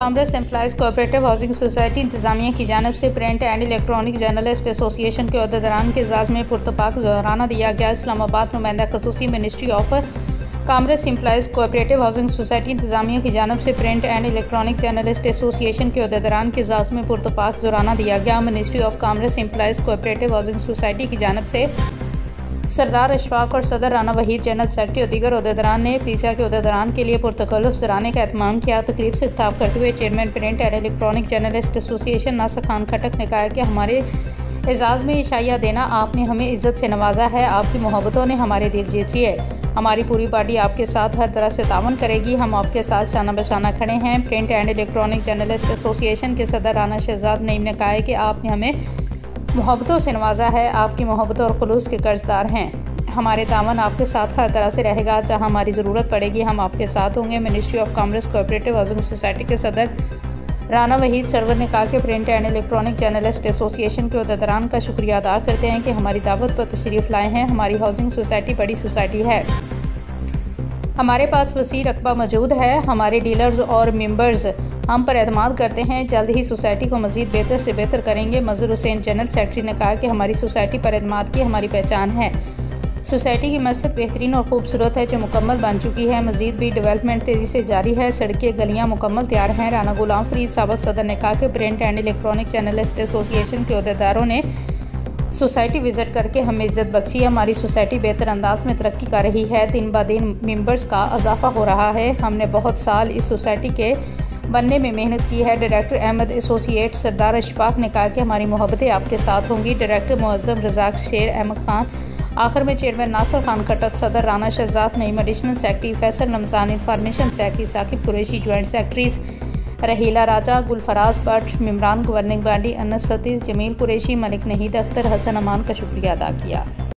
Commerce employees cooperative housing society इंतजामिया की जानिब से print and electronic journalist association के अहदेदारान के एजाज़ में पुरतपाक ज़ोहराना दिया गया। इस्लामाबाद नुमाइंदा खसूसी ministry of commerce employees cooperative housing society इंतजामिया की जानिब से print and electronic journalist association के अहदेदारान के एजाज़ में पुरतपाक ज़ोहराना दिया गया। Ministry of commerce employees cooperative housing society की जानिब से सरदार अशफाक और सदर राना वहीद, जनरल सेक्रेटरी और दीगर अहदेदारान ने पीछा के अहदेदारान के लिए पुरतकल्लुफ़ ज़राने का एहतमाम किया। तकरीब से खिताब करते हुए chairman print and electronic journalist association Nasir Khan Khattak ने कहा कि हमारे एजाज़ में इशाया देना आपने हमें इज़्ज़त से नवाजा है। आपकी मोहब्बतों ने हमारे दिल जीत लिए। हमारी पूरी पार्टी आपके साथ हर तरह से तावन करेगी। हम आपके साथ शाना बशाना खड़े हैं। Print and electronic journalist association के सदर राना शहजाद नईम ने कहा है कि आपने हमें मोहब्बतों से नवाजा है। आपकी मोहब्बतों और खुलूस के कर्जदार हैं। हमारे तावन आपके साथ हर तरह से रहेगा। जहां हमारी ज़रूरत पड़ेगी हम आपके साथ होंगे। Ministry of commerce cooperative housing society के सदर राना वहीद सरवर ने कहा कि print and electronic journalist association के अहदेदारान का शुक्रिया अदा करते हैं कि हमारी दावत पर तशरीफ़ लाए हैं। हमारी हाउसिंग सोसाइटी बड़ी सोसाइटी है। हमारे पास वसी रकबा मौजूद है। हमारे डीलर्स और मेंबर्स हम पर एतमाद करते हैं। जल्द ही सोसाइटी को मज़ीद बेहतर से बेहतर करेंगे। मज़हर हुसैन जनरल सेक्रेटरी ने कहा कि हमारी सोसाइटी पर एतमाद की हमारी पहचान है। सोसाइटी की मस्जिद बेहतरीन और खूबसूरत है जो मुकम्मल बन चुकी है। मज़ीद भी डेवलपमेंट तेज़ी से जारी है। सड़कें गलियाँ मुकम्मल तैयार हैं। राना गुलाम फरीद साबिक़ सदर ने कहा कि print and electronic journalist association के अहदेदारों ने सोसाइटी विज़िट करके हमें इज़्ज़त बख्शी है। हमारी सोसाइटी बेहतर अंदाज में तरक्की कर रही है। दिन ब दिन मेंबर्स का इजाफा हो रहा है। हमने बहुत साल इस सोसाइटी के बनने में मेहनत की है। डायरेक्टर अहमद एसोसिएट सरदार अशफाक ने कहा कि हमारी मोहब्बतें आपके साथ होंगी। डायरेक्टर मुअज़्ज़म रज़ाक शेर अहमद खान, आखिर में चेयरमैन नासिर खान खटक, सदर Rana Shahzad Naeem, additional secretary Faisal Ramzan, information secretary Saqib Qureshi, joint secretaries Rahila Raja, Gulfaraz Bhatt, मेम्बरान गवर्निंग बॉडी अनस सतीश, जमील कुरैशी, मलिक नहीद अख्तर, हसन अमान का शुक्रिया अदा किया।